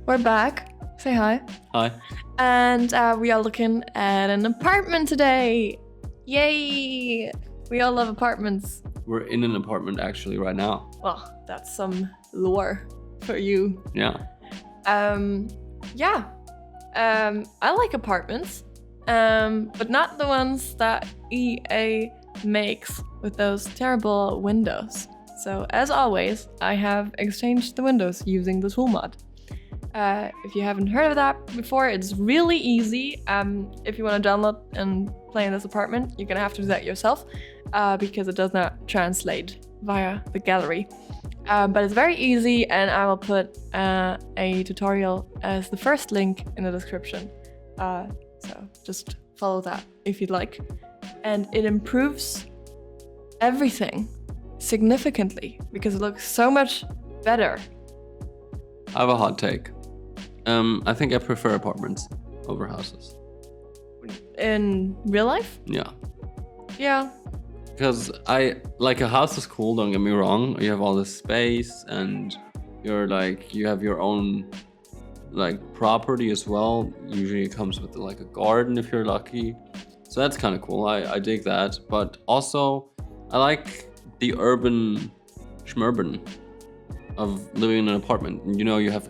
We're back. Say hi. Hi. And we are looking at an apartment today. Yay! We all love apartments. We're in an apartment actually right now. Well, that's some lore for you. Yeah. I like apartments, but not the ones that EA makes with those terrible windows. So as always, I have exchanged the windows using the tool mod. If you haven't heard of that before, it's really easy. If you want to download and play in this apartment, you're gonna have to do that yourself because it does not translate via the gallery. But it's very easy, and I will put a tutorial as the first link in the description. So just follow that if you'd like. And it improves everything significantly because it looks so much better. I have a hot take. I think I prefer apartments over houses. In real life? Yeah. Yeah. Because a house is cool, don't get me wrong. You have all this space and you have your own property as well. Usually it comes with a garden if you're lucky. So that's kind of cool. I dig that. But also I like the urban schmurban of living in an apartment. You have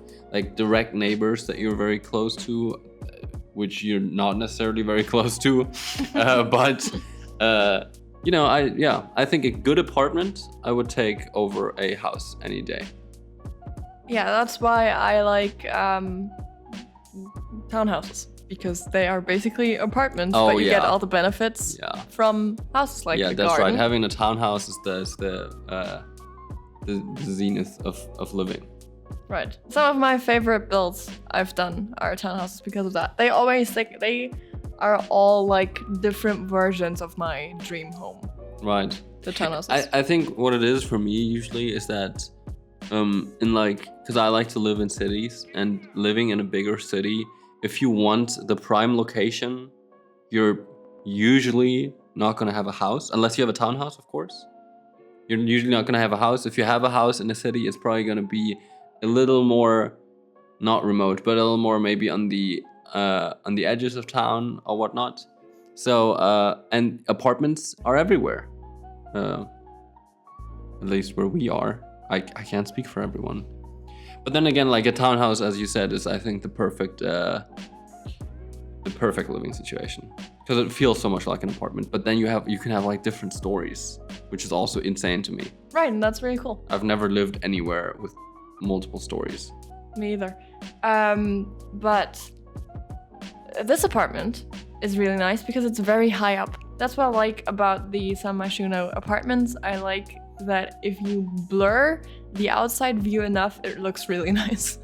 direct neighbors that you're very close to, which you're not necessarily very close to. I think a good apartment I would take over a house any day. Yeah, that's why I like townhouses, because they are basically apartments, but you get all the benefits from houses like the garden. Yeah, that's right. Having a townhouse is the zenith of living. Right. Some of my favorite builds I've done are townhouses because of that. They are all different versions of my dream home. Right. The townhouses. I think what it is for me usually is that because I like to live in cities, and living in a bigger city, if you want the prime location, you're usually not going to have a house, unless you have a townhouse, of course. You're usually not going to have a house. If you have a house in a city, it's probably going to be a little more, not remote, but a little more maybe on the edges of town or whatnot. So, and apartments are everywhere. At least where we are. I can't speak for everyone. But then again, a townhouse, as you said, is I think the perfect living situation. Because it feels so much like an apartment. But then you can have different stories, which is also insane to me. Right, and that's really cool. I've never lived anywhere with multiple stories. Me either. But this apartment is really nice because it's very high up. That's what I like about the San Myshuno apartments. I like that if you blur the outside view enough, it looks really nice.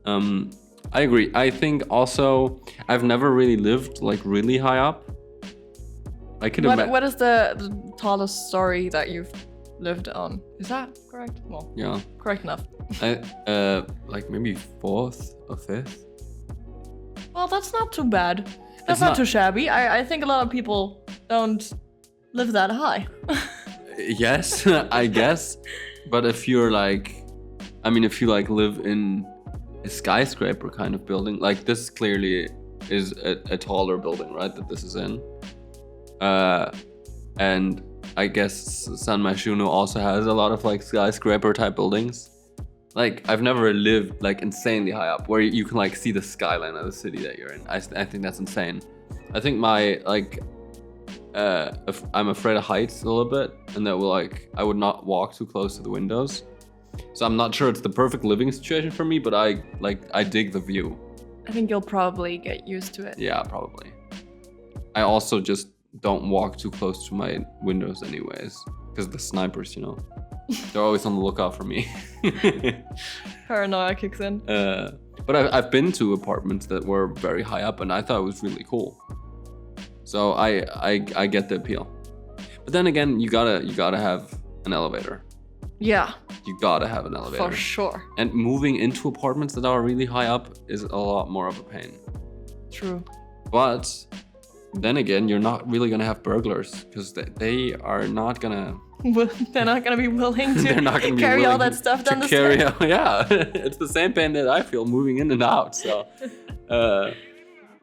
I agree. I think also I've never really lived really high up. I could imagine. What is the tallest story that you've lived on? Is that correct? Well, yeah, correct enough. Maybe 4th or 5th. Well, that's not too bad. That's not too shabby. I think a lot of people don't live that high. Yes, I guess. But if you're if you live in a skyscraper kind of building, this clearly is a taller building, right? That this is in. And I guess San Myshuno also has a lot of skyscraper type buildings. I've never lived insanely high up where you can see the skyline of the city that you're in. I think that's insane. I think my I'm afraid of heights a little bit, and that I would not walk too close to the windows. So I'm not sure it's the perfect living situation for me, but I dig the view. I think you'll probably get used to it. Yeah, probably. I also just don't walk too close to my windows anyways, because the snipers, they're always on the lookout for me. Paranoia kicks in. But I've been to apartments that were very high up, and I thought it was really cool. So I get the appeal. But then again, you gotta have an elevator. Yeah. You gotta have an elevator. For sure. And moving into apartments that are really high up is a lot more of a pain. True. But then again, you're not really gonna have burglars because they are not gonna they're not gonna be willing They're not to gonna be carry all willing that stuff to down the carry stairs. yeah, it's the same pain that I feel moving in and out. So,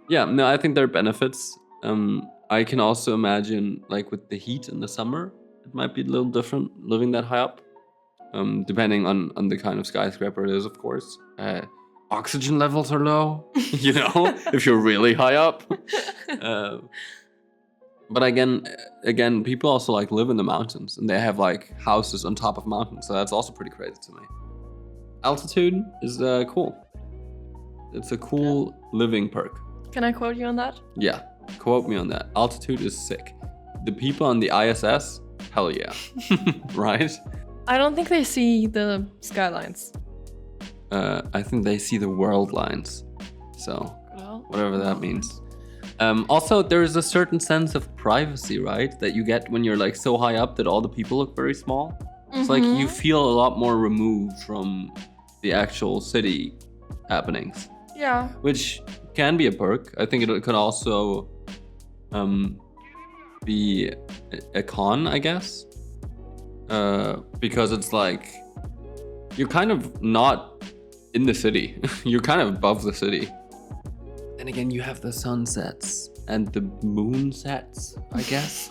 yeah, no, I think there are benefits. I can also imagine, like with the heat in the summer, it might be a little different living that high up, depending on the kind of skyscraper it is, of course. Oxygen levels are low, you know, if you're really high up. But again, people also like live in the mountains, and they have like houses on top of mountains, so that's also pretty crazy to me. Altitude is cool. It's a cool living perk. Can I quote you on that? Yeah, quote me on that. Altitude is sick. The people on the ISS, hell yeah, right? I don't think they see the skylines. I think they see the world lines, so Well, whatever that means. Also, there is a certain sense of privacy, right? That you get when you're like so high up that all the people look very small. It's like you feel a lot more removed from the actual city happenings, yeah. which can be a perk. I think it could also be a con, I guess, because it's like you're kind of not in the city. You're kind of above the city. And again, you have the sunsets and the moon sets, I guess.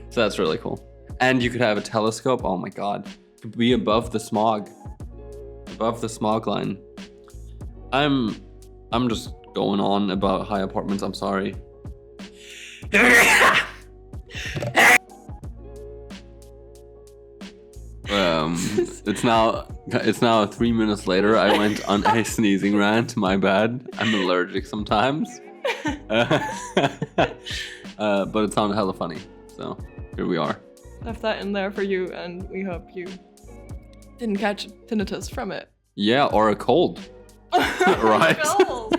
So that's really cool. And you could have a telescope. Oh my god. To be above the smog. Above the smog line. I'm just going on about high apartments. I'm sorry. It's now 3 minutes later. I went on a sneezing rant. My bad. I'm allergic sometimes. But it sounded hella funny. So here we are. Left that in there for you, and we hope you didn't catch tinnitus from it. Yeah, or a cold. Right. Cold.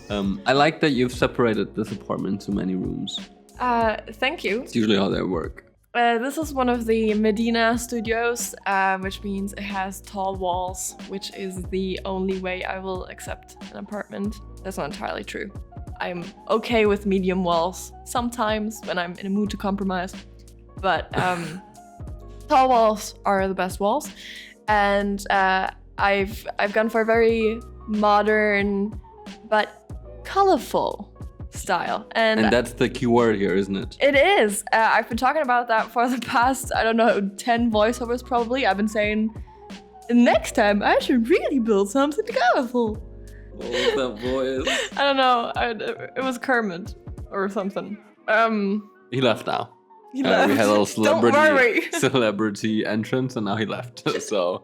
I like that you've separated this apartment into many rooms. Thank you. It's usually how they work. This is one of the Medina studios, which means it has tall walls, which is the only way I will accept an apartment. That's not entirely true. I'm okay with medium walls sometimes when I'm in a mood to compromise, but tall walls are the best walls. And I've gone for a very modern but colorful style, and that's the key word here, isn't it? It is. I've been talking about that for the past, I don't know, 10 voiceovers probably. I've been saying, next time I should really build something colorful. What was that voice? I don't know. It was Kermit or something. He left now. He left. We had a little Don't worry. celebrity entrance, and now he left. So,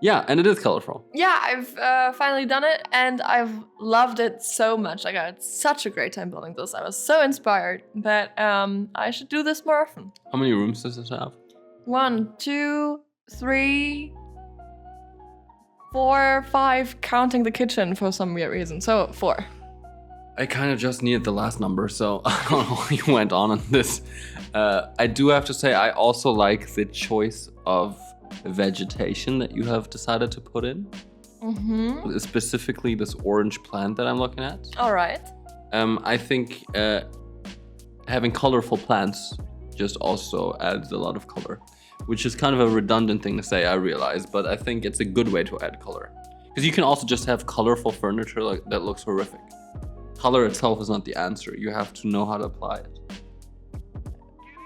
yeah, and it is colorful. Yeah, I've finally done it, and I've loved it so much. Like, I had such a great time building this. I was so inspired that I should do this more often. How many rooms does this have? 1, 2, 3, 4, 5, counting the kitchen for some weird reason. So 4. I kind of just needed the last number, so I don't know how you went on this. I do have to say, I also like the choice of vegetation that you have decided to put in. Mm-hmm. Specifically this orange plant that I'm looking at. All right. I think having colorful plants just also adds a lot of color, which is kind of a redundant thing to say, I realize, but I think it's a good way to add color. Because you can also just have colorful furniture like that looks horrific. Color itself is not the answer. You have to know how to apply it.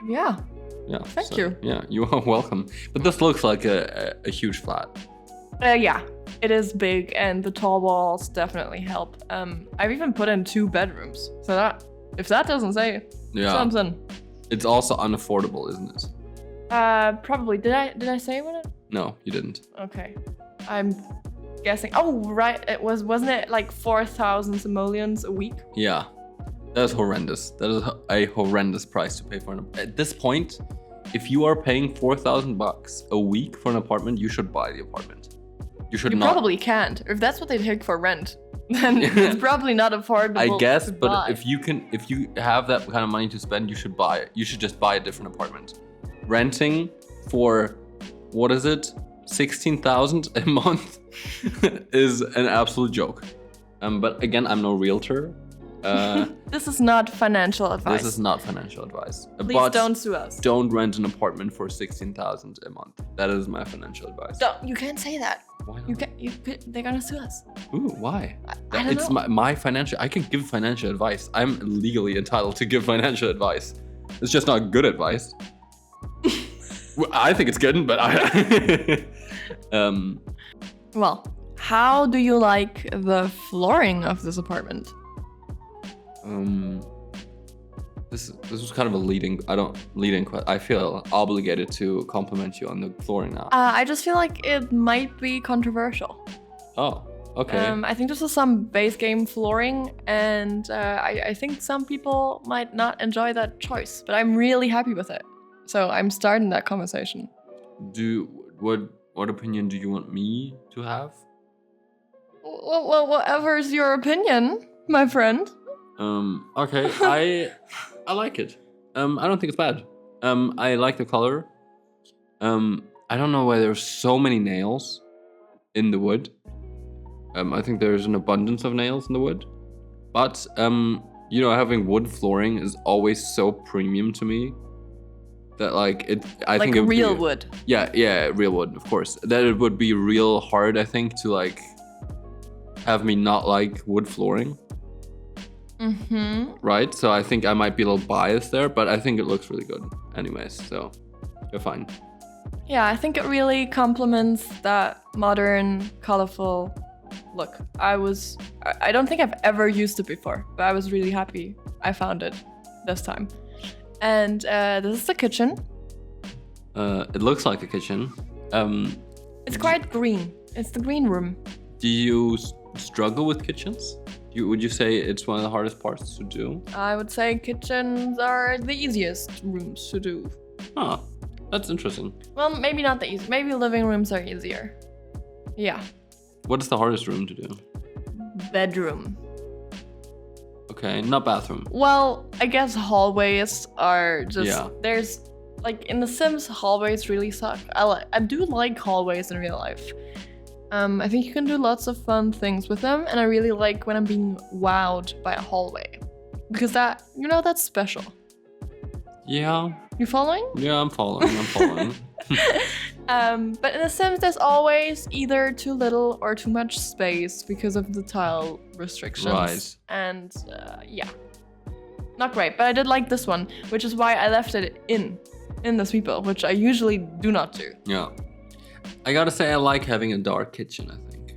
Yeah. Yeah. Thank you. Yeah, you are welcome. But this looks like a huge flat. Yeah, it is big, and the tall walls definitely help. I've even put in 2 bedrooms, so that if that doesn't say something. It's also unaffordable, isn't it? Probably. Did I say what? No, you didn't. Okay, I'm guessing. Oh, right. Wasn't it like 4,000 simoleons a week? Yeah. That is horrendous. That is a horrendous price to pay for an apartment. At this point, if you are paying $4,000 a week for an apartment, you should buy the apartment. You should not. You probably can't. If that's what they take for rent, then it's probably not affordable. I guess, but buy. if you have that kind of money to spend, you should buy it. You should just buy a different apartment. Renting for, what is it, 16,000 a month is an absolute joke. But again, I'm no realtor. This is not financial advice. This is not financial advice. Please But don't sue us. don't rent an apartment for 16,000 a month. That is my financial advice. You can't say that. Why not? They're gonna sue us. Ooh, why? I don't It's know. my financial. I can give financial advice. I'm legally entitled to give financial advice. It's just not good advice. Well, I think it's good, but I. Well, how do you like the flooring of this apartment? This was kind of a leading. I feel obligated to compliment you on the flooring now. I just feel like it might be controversial. Oh, okay. I think this is some base game flooring, and I think some people might not enjoy that choice, but I'm really happy with it. So I'm starting that conversation. What opinion do you want me to have? Well, whatever's your opinion, my friend. Okay, I like it. I don't think it's bad. I like the color. I don't know why there's so many nails in the wood. I think there's an abundance of nails in the wood. But, having wood flooring is always so premium to me. That I think it would real be, wood. Yeah, real wood, of course. That it would be real hard, I think, to have me not like wood flooring. Mm-hmm. Right? So I think I might be a little biased there, but I think it looks really good anyways, so you're fine. Yeah, I think it really complements that modern, colorful look. I don't think I've ever used it before, but I was really happy I found it this time. And this is the kitchen. It looks like a kitchen. It's quite green. It's the green room. Do you struggle with kitchens? Would you say it's one of the hardest parts to do? I would say kitchens are the easiest rooms to do. Huh, that's interesting. Well, maybe not the easiest. Maybe living rooms are easier. Yeah. What is the hardest room to do? Bedroom. Okay, not bathroom. Well, I guess hallways are just... Yeah. There's... in The Sims, hallways really suck. I do like hallways in real life. I think you can do lots of fun things with them, and I really like when I'm being wowed by a hallway. Because that's special. Yeah. You following? Yeah, I'm following. But in The Sims, there's always either too little or too much space because of the tile restrictions. Right. And yeah, not great. But I did like this one, which is why I left it in the sweeper, which I usually do not do. Yeah. I gotta say, I like having a dark kitchen, I think.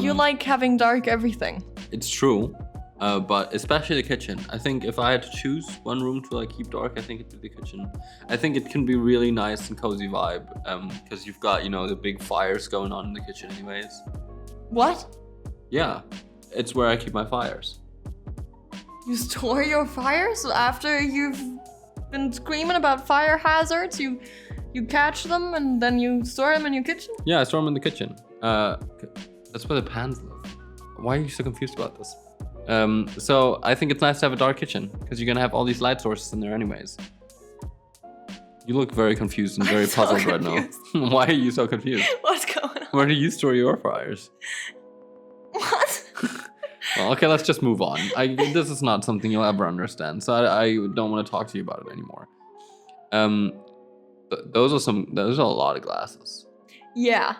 You like having dark everything. It's true. But especially the kitchen. I think if I had to choose one room to keep dark, I think it'd be the kitchen. I think it can be really nice and cozy vibe. Because you've got, the big fires going on in the kitchen anyways. What? Yeah. It's where I keep my fires. You store your fires after you've been screaming about fire hazards? You catch them and then you store them in your kitchen? Yeah, I store them in the kitchen. That's where the pans live. Why are you so confused about this? So I think it's nice to have a dark kitchen because you're gonna have all these light sources in there anyways. You look very confused and very puzzled right now. Why are you so confused? What's going on? Where do you store your fires? What? Well, okay, let's just move on. This is not something you'll ever understand, so I don't want to talk to you about it anymore. Those are a lot of glasses. Yeah.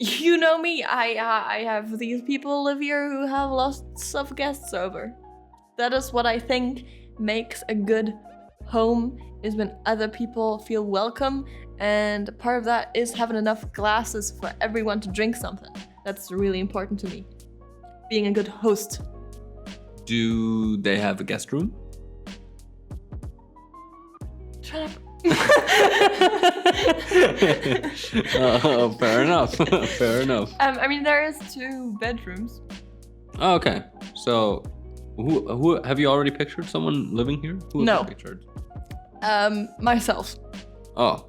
You know me, I have these people live here who have lots of guests over. That is what I think makes a good home, is when other people feel welcome, and part of that is having enough glasses for everyone to drink something. That's really important to me. Being a good host. Do they have a guest room? Shut up. Fair enough. Fair enough. I mean, there is 2 bedrooms. Oh, okay. So, who have you already pictured someone living here? Who have No. you pictured? Myself. Oh,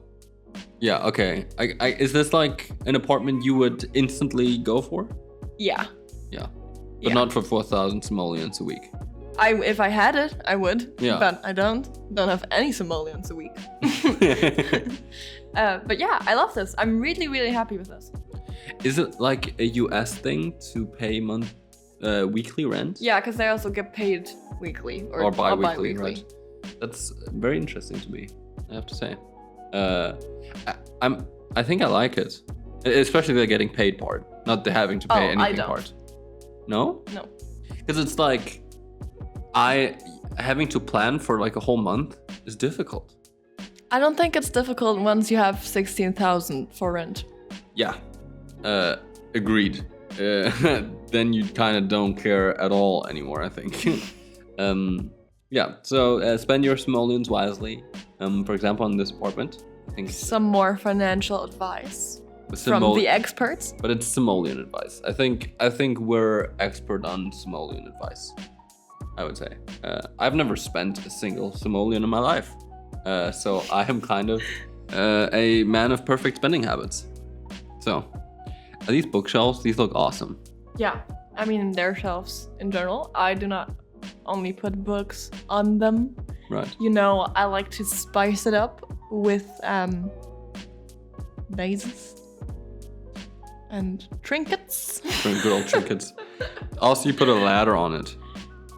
yeah. Okay. Is this an apartment you would instantly go for? Yeah. Yeah, but not for 4,000 simoleons a week. If I had it, I would. Yeah. But I don't have any simoleons a week. But yeah, I love this. I'm really, really happy with this. Is it a US thing to pay weekly rent. Yeah, because they also get paid weekly or bi-weekly, right? That's very interesting to me, I have to say. I think I like it, especially the getting paid part, not the having to pay anything part. No? No. Because it's like having to plan for like a whole month is difficult. I don't think it's difficult once you have 16,000 for rent. Yeah, agreed. Then you kind of don't care at all anymore, I think. Yeah, so spend your simoleons wisely. For example, in this apartment, I think some more financial advice from the experts. But it's simoleon advice. I think we're expert on simoleon advice, I would say. I've never spent a single simoleon in my life. So I am kind of a man of perfect spending habits. So these bookshelves, these look awesome. Yeah, I mean, their shelves in general. I do not only put books on them. Right. You know, I like to spice it up with vases and trinkets. Good old trinkets. Also, you put a ladder on it.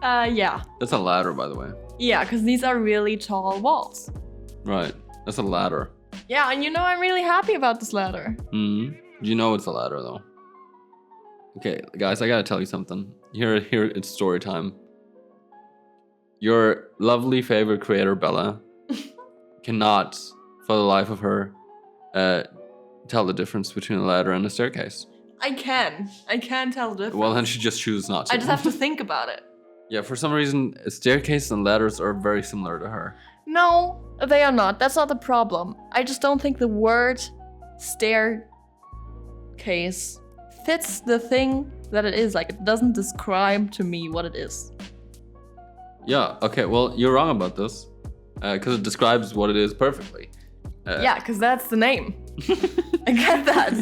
Yeah. That's a ladder, by the way. Yeah, because these are really tall walls. Right. That's a ladder. Yeah, and you know I'm really happy about this ladder. Mm-hmm. You know it's a ladder, though. Okay, guys, I gotta tell you something. Here, it's story time. Your lovely favorite creator, Bella, cannot, for the life of her, tell the difference between a ladder and a staircase. I can tell the difference. Well, then she just chooses not to. I just have to think about it. Yeah, for some reason, staircases and ladders are very similar to her. No, they are not. That's not the problem. I just don't think the word staircase fits the thing that it is. Like, it doesn't describe to me what it is. Yeah, okay, well, you're wrong about this. Because it describes what it is perfectly. Yeah, because that's the name. I get that.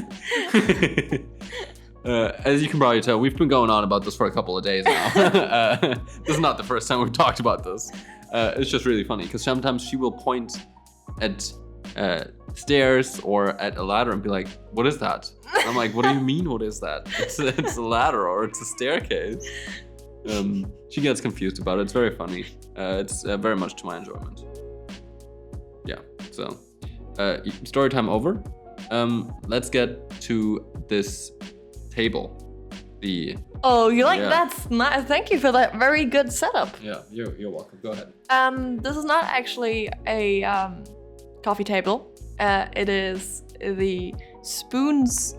As you can probably tell, we've been going on about this for a couple of days now. This is not the first time we've talked about this. It's just really funny because sometimes she will point at stairs or at a ladder and be like, "What is that?" And I'm like, "What do you mean? What is that? It's a ladder or it's a staircase." She gets confused about it. It's very funny. It's very much to my enjoyment. Yeah. So, story time over. Let's get to this table. Oh, you like that's nice. Thank you for that very good setup. Yeah, you're welcome. Go ahead. This is not actually a coffee table. It is the spoons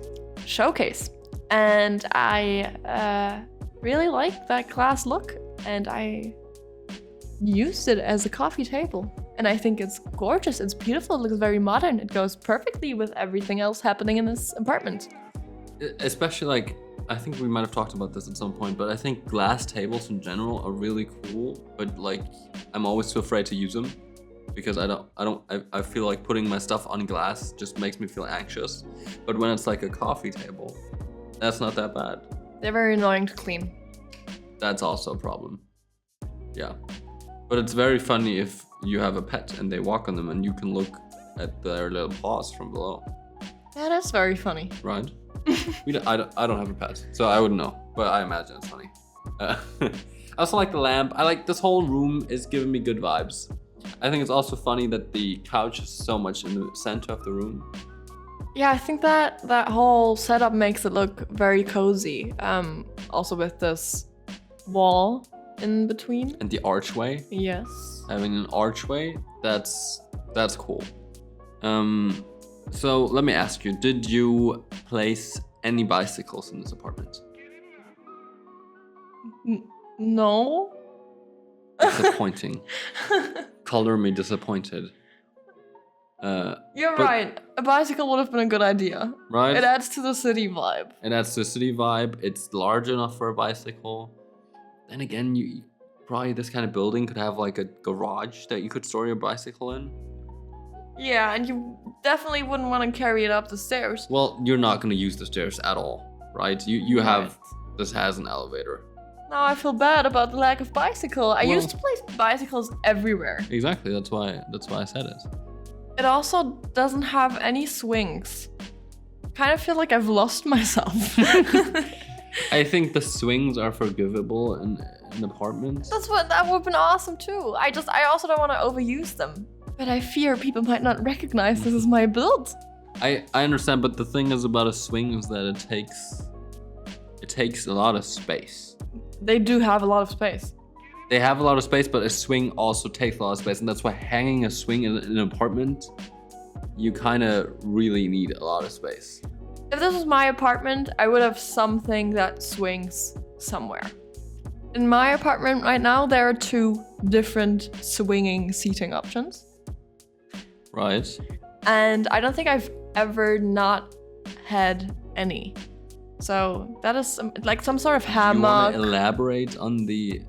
showcase, and I really like that glass look, and I used it as a coffee table. And I think it's gorgeous. It's beautiful. It looks very modern. It goes perfectly with everything else happening in this apartment. Especially like, I think we might have talked about this at some point, but I think glass tables in general are really cool. But like, I'm always too afraid to use them because I feel like putting my stuff on glass just makes me feel anxious. But when it's like a coffee table, that's not that bad. They're very annoying to clean. That's also a problem. Yeah. But it's very funny if you have a pet and they walk on them and you can look at their little paws from below. That is very funny. Right? I don't have a pet, so I wouldn't know, but I imagine it's funny. I also like the lamp. I like this whole room is giving me good vibes. I think it's also funny that the couch is so much in the center of the room. Yeah, I think that whole setup makes it look very cozy. Also with this wall in between. And the archway. Yes. Having an archway, that's cool. So let me ask you, did you place any bicycles in this apartment? No. Disappointing. Color me disappointed. You're right. A bicycle would have been a good idea. Right? It adds to the city vibe. It adds to the city vibe. It's large enough for a bicycle. Then again, you probably this kind of building could have like a garage that you could store your bicycle in. Yeah, and you definitely wouldn't want to carry it up the stairs. Well, you're not going to use the stairs at all, right? You have, this has an elevator. Now I feel bad about the lack of bicycle. I used to place bicycles everywhere. Exactly, that's why I said it. It also doesn't have any swings. Kind of feel like I've lost myself. I think the swings are forgivable in apartments. That would have been awesome too. I also don't want to overuse them. But I fear people might not recognize this is my build. I understand, but the thing is about a swing is that it takes a lot of space. They do have a lot of space. They have a lot of space, but a swing also takes a lot of space, and that's why hanging a swing in an apartment, you kind of really need a lot of space. If this was my apartment, I would have something that swings somewhere. In my apartment right now, there are 2 different swinging seating options. Right. And I don't think I've ever not had any. So that is like some sort of hammock. You want to elaborate on the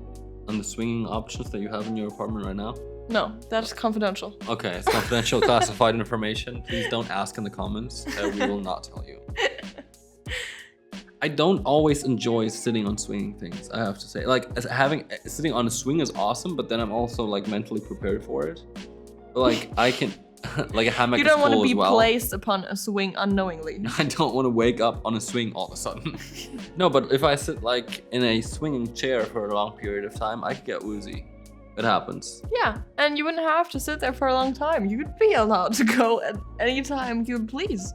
swinging options that you have in your apartment right now? No, that is confidential. Okay, it's confidential classified information. Please don't ask in the comments. We will not tell you. I don't always enjoy sitting on swinging things, I have to say. Like, sitting on a swing is awesome, but then I'm also like mentally prepared for it. But, like, I can, like a hammock is cool as well. You don't want to be placed upon a swing unknowingly. I don't want to wake up on a swing all of a sudden. No, but if I sit like in a swinging chair for a long period of time, I could get woozy. It happens. Yeah, and you wouldn't have to sit there for a long time. You would be allowed to go at any time you would please.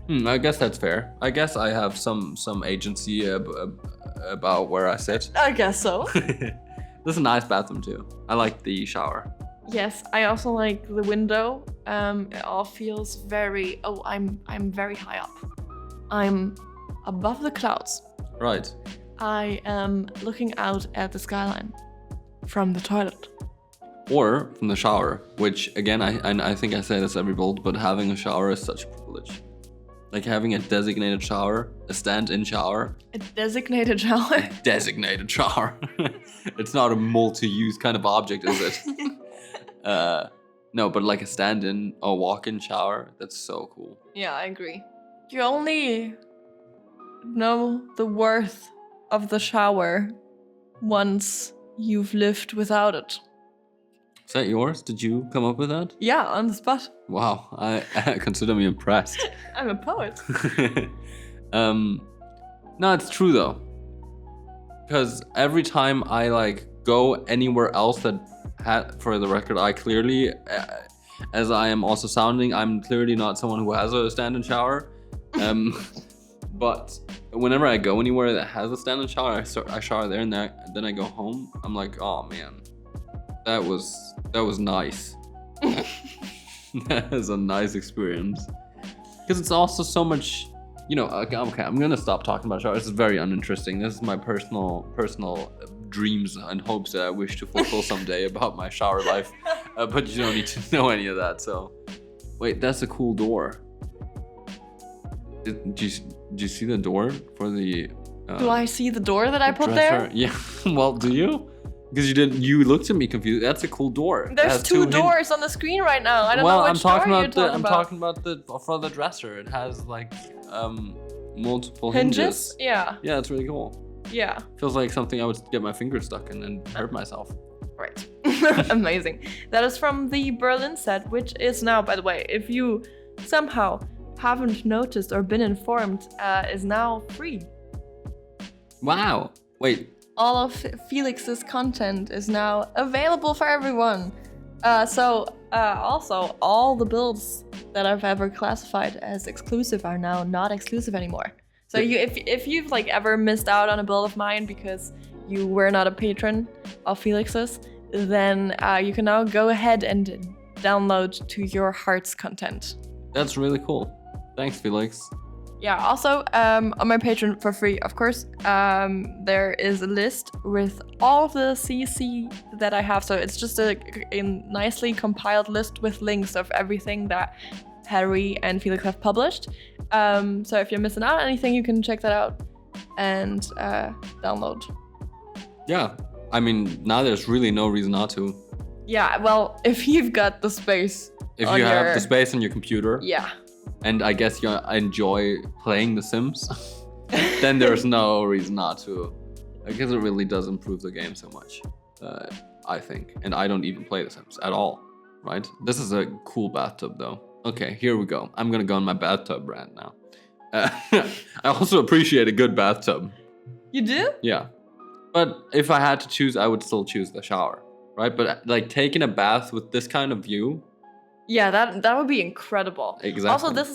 I guess that's fair. I guess I have some agency about where I sit. I guess so. There's a nice bathroom too. I like the shower. Yes, I also like the window. It all feels very. Oh, I'm very high up. I'm above the clouds. Right. I am looking out at the skyline from the toilet. Or from the shower, which again, I think I say this every build, but having a shower is such a privilege. Like having a designated shower, a stand-in shower. A designated shower? A designated shower. It's not a multi-use kind of object, is it? No, but like a stand-in or walk-in shower, that's so cool. Yeah, I agree. You only know the worth of the shower once you've lived without it. Is that yours? Did you come up with that? Yeah, on the spot. Wow, I consider me impressed. I'm a poet. No, it's true though. Because every time I like go anywhere else for the record, I clearly, as I am also sounding, I'm clearly not someone who has a stand-in shower. But whenever I go anywhere that has a stand-in shower, I shower there, and then I go home. I'm like, oh man, that was nice. That is a nice experience. Because it's also so much, you know. Okay, I'm gonna stop talking about showers. This is very uninteresting. This is my personal dreams and hopes that I wish to fulfill someday about my shower life. But you don't need to know any of that. So, wait, that's a cool door. Did you see the door for the? Do I see the door that I put dresser? there? Yeah. Well, do you? Because you didn't. You looked at me confused. That's a cool door. There's 2 doors on the screen right now. I don't know which door you're talking about. I'm talking about for the dresser. It has like multiple hinges. Yeah. Yeah, it's really cool. Yeah. Feels like something I would get my finger stuck in and hurt myself. Right. Amazing. That is from the Berlin set, which is now, by the way, if you somehow haven't noticed or been informed, is now free. Wow. Wait. All of Felix's content is now available for everyone. Also, all the builds that I've ever classified as exclusive are now not exclusive anymore. So if you've like ever missed out on a build of mine because you were not a patron of Felix's, then you can now go ahead and download to your heart's content. That's really cool. Thanks, Felix. Yeah, also on my Patreon for free, of course, there is a list with all of the CC that I have. So it's just a nicely compiled list with links of everything that Harry and Felix have published. So if you're missing out on anything, you can check that out and download. Yeah, I mean, now there's really no reason not to. Yeah, well, if you've got the space. If you have the space on your computer. Yeah. And I guess you enjoy playing The Sims, then there's no reason not to. I guess it really does improve the game so much, I think. And I don't even play The Sims at all, right? This is a cool bathtub though. Okay, here we go. I'm gonna go on my bathtub rant now. I also appreciate a good bathtub. You do? Yeah. But if I had to choose, I would still choose the shower, right? But like taking a bath with this kind of view. Yeah, that would be incredible. Exactly. Also, this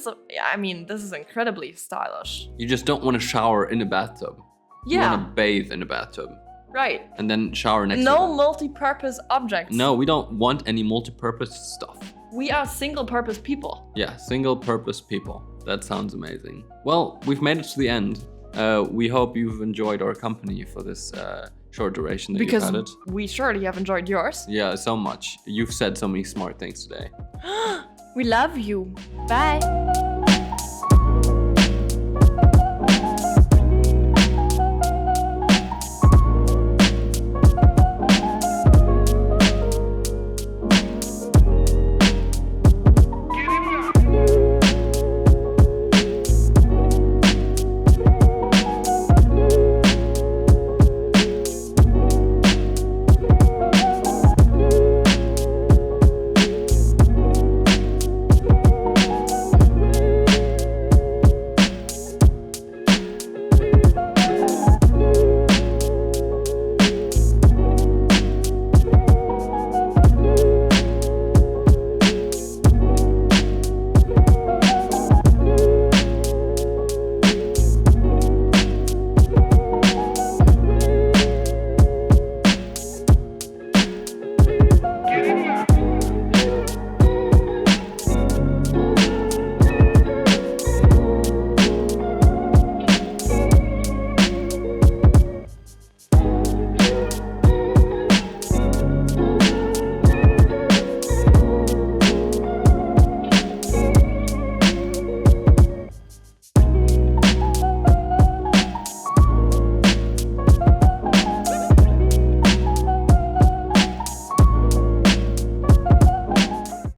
is incredibly stylish. You just don't want to shower in a bathtub. You Yeah. want to bathe in a bathtub. Right. And then shower next to No it. multi-purpose objects. No, we don't want any multi-purpose stuff. We are single-purpose people. Yeah, single-purpose people. That sounds amazing. Well, we've made it to the end. We hope you've enjoyed our company for this short duration that Because you've had it. we surely have enjoyed yours. Yeah, so much. You've said so many smart things today. We love you. Bye.